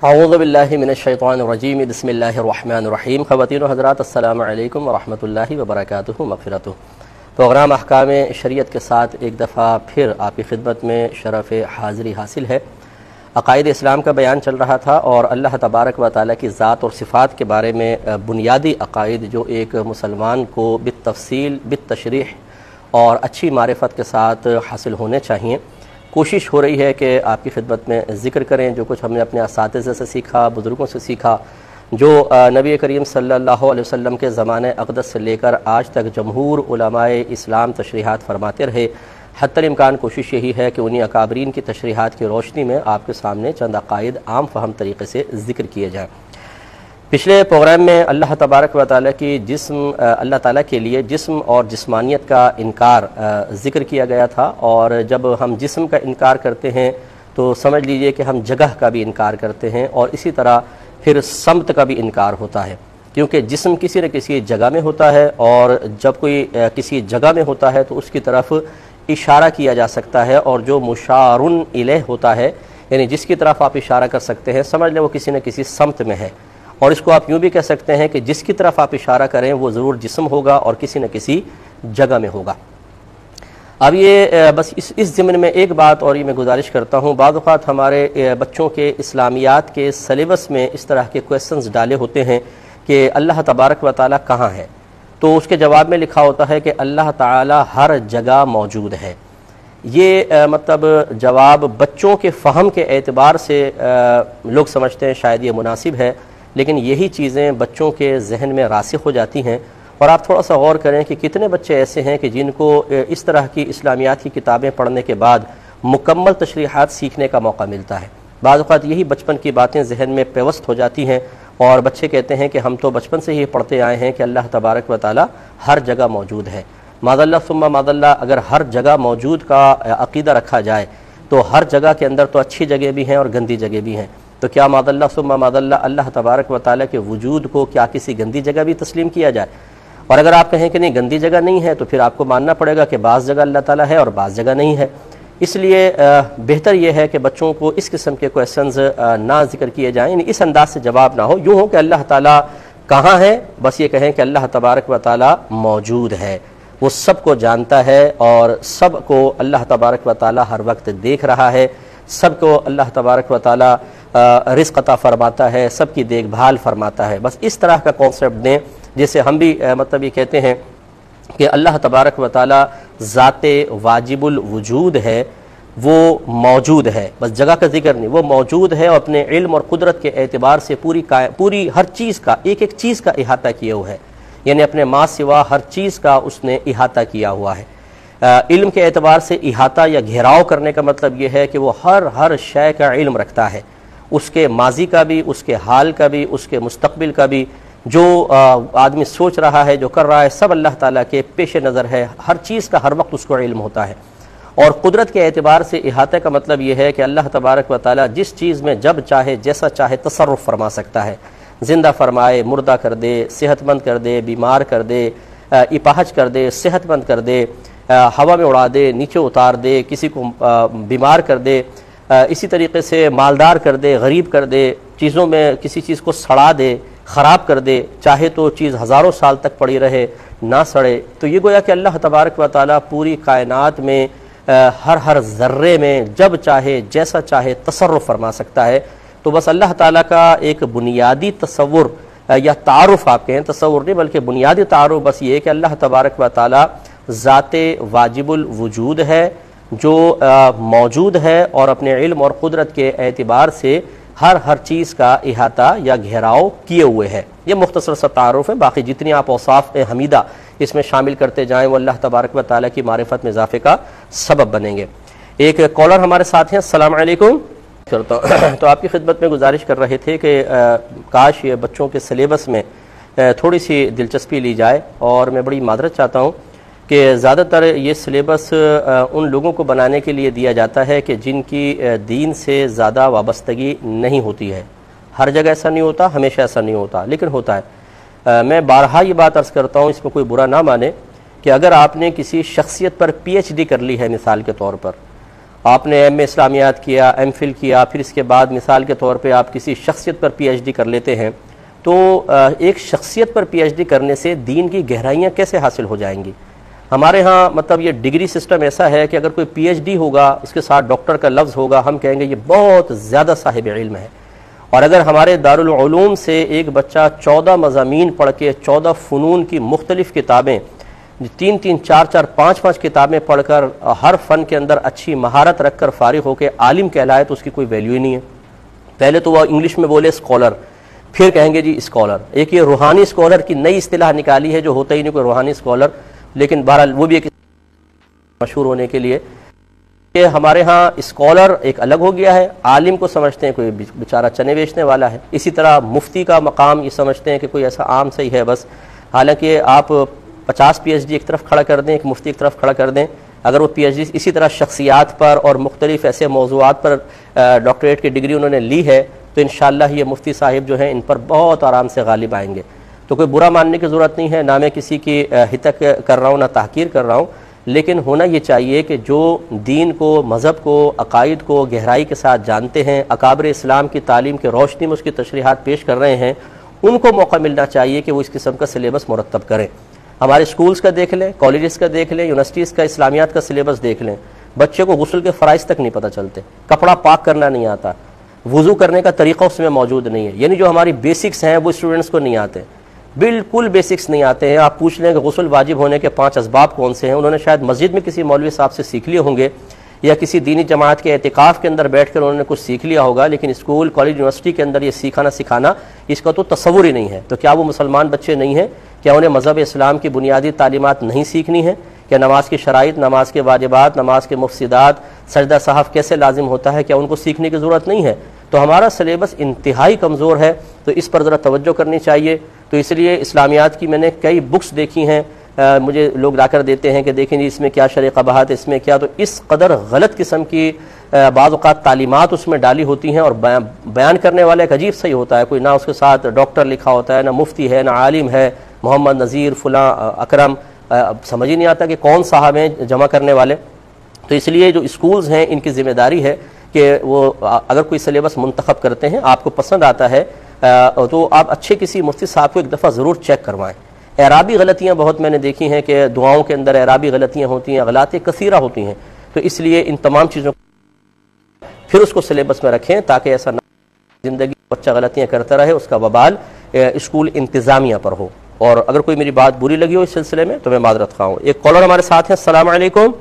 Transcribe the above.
اعوذ باللہ من الشیطان الرجیم بسم اللہ الرحمن الرحیم۔ خواتین و حضرات السلام علیکم ورحمۃ اللہ وبرکاتہ مغفرتہ۔ پروگرام احکام شریعت کے ساتھ ایک دفعہ پھر آپ کی خدمت میں شرف حاضری حاصل ہے۔ عقائد اسلام کا بیان چل رہا تھا اور اللہ تبارک و تعالیٰ کی ذات اور صفات کے بارے میں بنیادی عقائد جو ایک مسلمان کو بالتفصیل بالتشریح اور اچھی معرفت کے ساتھ حاصل ہونے چاہیے، کوشش ہو رہی ہے کہ آپ کی خدمت میں ذکر کریں جو کچھ ہم نے اپنے اساتذہ سے سیکھا، بزرگوں سے سیکھا، جو نبی کریم صلی اللہ علیہ وسلم کے زمانہ اقدس سے لے کر آج تک جمہور علماء اسلام تشریحات فرماتے رہے۔ حتی الامکان کوشش یہی ہے کہ انہی اکابرین کی تشریحات کی روشنی میں آپ کے سامنے چند عقائد عام فہم طریقے سے ذکر کیے جائیں۔ پچھلے پروگرام میں اللہ تبارک و تعالیٰ کی اللہ تعالیٰ کے لیے جسم اور جسمانیت کا انکار ذکر کیا گیا تھا، اور جب ہم جسم کا انکار کرتے ہیں تو سمجھ لیجئے کہ ہم جگہ کا بھی انکار کرتے ہیں، اور اسی طرح پھر سمت کا بھی انکار ہوتا ہے، کیونکہ جسم کسی نہ کسی جگہ میں ہوتا ہے، اور جب کوئی کسی جگہ میں ہوتا ہے تو اس کی طرف اشارہ کیا جا سکتا ہے، اور جو مشارن الیہ ہوتا ہے یعنی جس کی طرف آپ اشارہ کر سکتے ہیں، سمجھ لیں وہ کسی نہ کسی سمت میں ہے، اور اس کو آپ یوں بھی کہہ سکتے ہیں کہ جس کی طرف آپ اشارہ کریں وہ ضرور جسم ہوگا اور کسی نہ کسی جگہ میں ہوگا۔ اب یہ بس اس ضمن میں ایک بات اور یہ میں گزارش کرتا ہوں، بعض اوقات ہمارے بچوں کے اسلامیات کے سلیبس میں اس طرح کے کویسچنز ڈالے ہوتے ہیں کہ اللہ تبارک و تعالیٰ کہاں ہے، تو اس کے جواب میں لکھا ہوتا ہے کہ اللہ تعالیٰ ہر جگہ موجود ہے۔ یہ مطلب جواب بچوں کے فہم کے اعتبار سے لوگ سمجھتے ہیں شاید یہ مناسب ہے، لیکن یہی چیزیں بچوں کے ذہن میں راسخ ہو جاتی ہیں، اور آپ تھوڑا سا غور کریں کہ کتنے بچے ایسے ہیں کہ جن کو اس طرح کی اسلامیات کی کتابیں پڑھنے کے بعد مکمل تشریحات سیکھنے کا موقع ملتا ہے۔ بعض اوقات یہی بچپن کی باتیں ذہن میں پیوست ہو جاتی ہیں، اور بچے کہتے ہیں کہ ہم تو بچپن سے ہی پڑھتے آئے ہیں کہ اللہ تبارک و تعالی ہر جگہ موجود ہے۔ معاذ اللہ ثم معاذ اللہ، اگر ہر جگہ موجود کا عقیدہ رکھا جائے تو ہر جگہ کے اندر تو اچھی جگہ بھی ہیں اور گندی جگہ بھی ہیں، تو کیا معاذ اللہ ثم معاذ اللہ اللہ تبارک و تعالیٰ کے وجود کو کیا کسی گندی جگہ بھی تسلیم کیا جائے؟ اور اگر آپ کہیں کہ نہیں گندی جگہ نہیں ہے تو پھر آپ کو ماننا پڑے گا کہ بعض جگہ اللہ تعالیٰ ہے اور بعض جگہ نہیں ہے۔ اس لیے بہتر یہ ہے کہ بچوں کو اس قسم کے کویسچنز نہ ذکر کیے جائیں، یعنی اس انداز سے جواب نہ ہو، یوں ہو کہ اللہ تعالیٰ کہاں ہے، بس یہ کہیں کہ اللہ تبارک و تعالیٰ موجود ہے، وہ سب کو جانتا ہے اور سب کو اللہ تبارک و تعالیٰ ہر وقت دیکھ رہا ہے، سب کو اللہ تبارک و تعالیٰ رزق عطا فرماتا ہے، سب کی دیکھ بھال فرماتا ہے۔ بس اس طرح کا کانسیپٹ دیں جیسے ہم بھی مطلب یہ کہتے ہیں کہ اللہ تبارک و تعالیٰ ذات واجب الوجود ہے، وہ موجود ہے، بس جگہ کا ذکر نہیں، وہ موجود ہے اور اپنے علم اور قدرت کے اعتبار سے پوری ہر چیز کا ایک چیز کا احاطہ کیا ہوا ہے، یعنی اپنے ما سوا ہر چیز کا اس نے احاطہ کیا ہوا ہے۔ علم کے اعتبار سے احاطہ یا گھیراؤ کرنے کا مطلب یہ ہے کہ وہ ہر شے کا علم رکھتا ہے، اس کے ماضی کا بھی، اس کے حال کا بھی، اس کے مستقبل کا بھی، جو آدمی سوچ رہا ہے، جو کر رہا ہے، سب اللہ تعالیٰ کے پیش نظر ہے، ہر چیز کا ہر وقت اس کو علم ہوتا ہے۔ اور قدرت کے اعتبار سے احاطے کا مطلب یہ ہے کہ اللہ تبارک و تعالیٰ جس چیز میں جب چاہے جیسا چاہے تصرف فرما سکتا ہے، زندہ فرمائے، مردہ کر دے، صحت مند کر دے، بیمار کر دے، اپاہج کر دے، صحت مند کر دے، ہوا میں اڑا دے، نیچے اتار دے، کسی کو بیمار کر دے، اسی طریقے سے مالدار کر دے، غریب کر دے، چیزوں میں کسی چیز کو سڑا دے، خراب کر دے، چاہے تو چیز ہزاروں سال تک پڑی رہے نہ سڑے۔ تو یہ گویا کہ اللہ تبارک و تعالیٰ پوری کائنات میں ہر ذرے میں جب چاہے جیسا چاہے تصرف فرما سکتا ہے۔ تو بس اللہ تعالیٰ کا ایک بنیادی تصور یا تعارف، آپ کہیں تصور نہیں بلکہ بنیادی تعارف بس یہ ہے کہ اللہ تبارک و تعالیٰ ذات واجب الوجود ہے، جو موجود ہے اور اپنے علم اور قدرت کے اعتبار سے ہر چیز کا احاطہ یا گھیراؤ کیے ہوئے ہے۔ یہ مختصر سا تعارف ہے، باقی جتنی آپ اوصاف حمیدہ اس میں شامل کرتے جائیں وہ اللہ تبارک و تعالیٰ کی معرفت میں اضافے کا سبب بنیں گے۔ ایک کالر ہمارے ساتھ ہیں، السلام علیکم۔ تو آپ کی خدمت میں گزارش کر رہے تھے کہ کاش یہ بچوں کے سلیبس میں تھوڑی سی دلچسپی لی جائے، اور میں بڑی معذرت چاہتا ہوں کہ زیادہ تر یہ سلیبس ان لوگوں کو بنانے کے لیے دیا جاتا ہے کہ جن کی دین سے زیادہ وابستگی نہیں ہوتی ہے۔ ہر جگہ ایسا نہیں ہوتا، ہمیشہ ایسا نہیں ہوتا، لیکن ہوتا ہے۔ میں بارہا یہ بات عرض کرتا ہوں، اس میں کوئی برا نہ مانے، کہ اگر آپ نے کسی شخصیت پر پی ایچ ڈی کر لی ہے مثال کے طور پر، آپ نے ایم اے اسلامیات کیا، ایم فل کیا، پھر اس کے بعد مثال کے طور پہ آپ کسی شخصیت پر پی ایچ ڈی کر لیتے ہیں، تو ایک شخصیت پر پی ایچ ڈی کرنے سے دین کی گہرائیاں کیسے حاصل ہو جائیں گی؟ ہمارے ہاں مطلب یہ ڈگری سسٹم ایسا ہے کہ اگر کوئی پی ایچ ڈی ہوگا، اس کے ساتھ ڈاکٹر کا لفظ ہوگا، ہم کہیں گے یہ بہت زیادہ صاحب علم ہے۔ اور اگر ہمارے دارالعلوم سے ایک بچہ 14 مضامین پڑھ کے 14 فنون کی مختلف کتابیں 3 4 5 کتابیں پڑھ کر ہر فن کے اندر اچھی مہارت رکھ کر فارغ ہو کے عالم کہلائے تو اس کی کوئی ویلیو ہی نہیں ہے۔ پہلے تو وہ انگلش میں بولے اسکالر، پھر کہیں گے جی اسکالر۔ ایک یہ روحانی اسکالر کی نئی اصطلاح نکالی ہے جو ہوتا ہی نہیں کوئی روحانی اسکالر، لیکن بہرحال وہ بھی ایک مشہور ہونے کے لیے کہ ہمارے ہاں اسکالر ایک الگ ہو گیا ہے، عالم کو سمجھتے ہیں کوئی بیچارہ چنے بیچنے والا ہے۔ اسی طرح مفتی کا مقام یہ سمجھتے ہیں کہ کوئی ایسا عام صحیح ہے بس، حالانکہ آپ 50 پی ایچ ڈی ایک طرف کھڑا کر دیں، ایک مفتی ایک طرف کھڑا کر دیں، اگر وہ پی ایچ ڈی اسی طرح شخصیات پر اور مختلف ایسے موضوعات پر ڈاکٹریٹ کی ڈگری انہوں نے لی ہے تو انشاءاللہ یہ مفتی صاحب جو ہیں ان پر بہت آرام سے غالب آئیں گے۔ تو کوئی برا ماننے کی ضرورت نہیں ہے، نہ میں کسی کی ہتک کر رہا ہوں نہ تحقیر کر رہا ہوں، لیکن ہونا یہ چاہیے کہ جو دین کو، مذہب کو، عقائد کو گہرائی کے ساتھ جانتے ہیں، اکابر اسلام کی تعلیم کے روشنی میں اس کی تشریحات پیش کر رہے ہیں، ان کو موقع ملنا چاہیے کہ وہ اس قسم کا سلیبس مرتب کریں۔ ہمارے اسکولز کا دیکھ لیں، کالجز کا دیکھ لیں، یونیورسٹیز کا اسلامیات کا سلیبس دیکھ لیں، بچے کو غسل کے فرائض تک نہیں پتہ چلتے، کپڑا پاک کرنا نہیں آتا، وضو کرنے کا طریقہ اس میں موجود نہیں ہے، یعنی جو ہماری بیسکس ہیں وہ اسٹوڈنٹس کو نہیں آتے، بالکل بیسکس نہیں آتے ہیں۔ آپ پوچھ لیں کہ غسل واجب ہونے کے 5 اسباب کون سے ہیں، انہوں نے شاید مسجد میں کسی مولوی صاحب سے سیکھ لیے ہوں گے یا کسی دینی جماعت کے اعتکاف کے اندر بیٹھ کر انہوں نے کچھ سیکھ لیا ہوگا، لیکن اسکول، کالج، یونیورسٹی کے اندر یہ سیکھانا سکھانا اس کا تو تصور ہی نہیں ہے۔ تو کیا وہ مسلمان بچے نہیں ہیں؟ کیا انہیں مذہب اسلام کی بنیادی تعلیمات نہیں سیکھنی ہے؟ کیا نماز کی شرائط، نماز کے واجبات، نماز کے مفسدات، سجدہ صحف کیسے لازم ہوتا ہے، کیا ان کو سیکھنے کی ضرورت نہیں ہے؟ تو ہمارا سلیبس انتہائی کمزور ہے، تو اس پر ذرا توجہ کرنی چاہیے۔ تو اس لیے اسلامیات کی میں نے کئی بکس دیکھی ہیں، مجھے لوگ لا کر دیتے ہیں کہ دیکھیں جی اس میں کیا شرع قباحت، اس میں کیا، تو اس قدر غلط قسم کی بعض اوقات تعلیمات اس میں ڈالی ہوتی ہیں، اور بیان کرنے والا ایک عجیب صحیح ہوتا ہے، کوئی نہ اس کے ساتھ ڈاکٹر لکھا ہوتا ہے، نہ مفتی ہے، نہ عالم ہے، محمد نذیر فلاں اکرم، سمجھ ہی نہیں آتا کہ کون صاحب ہیں جمع کرنے والے۔ تو اس لیے جو اسکولز ہیں ان کی ذمہ داری ہے کہ وہ اگر کوئی سلیبس منتخب کرتے ہیں، آپ کو پسند آتا ہے تو آپ اچھے کسی مفتی صاحب کو ایک دفعہ ضرور چیک کروائیں۔ اعرابی غلطیاں بہت میں نے دیکھی ہیں کہ دعاؤں کے اندر اعرابی غلطیاں ہوتی ہیں، اغلاط کثیرہ ہوتی ہیں، تو اس لیے ان تمام چیزوں پھر اس کو سلیبس میں رکھیں تاکہ ایسا نہ زندگی بچہ غلطیاں کرتا رہے، اس کا وبال اسکول انتظامیہ پر ہو۔ اور اگر کوئی میری بات بری لگی ہو اس سلسلے میں تو میں معذرت خواہ ہوں۔ ایک کالر ہمارے ساتھ ہیں، السلام علیکم۔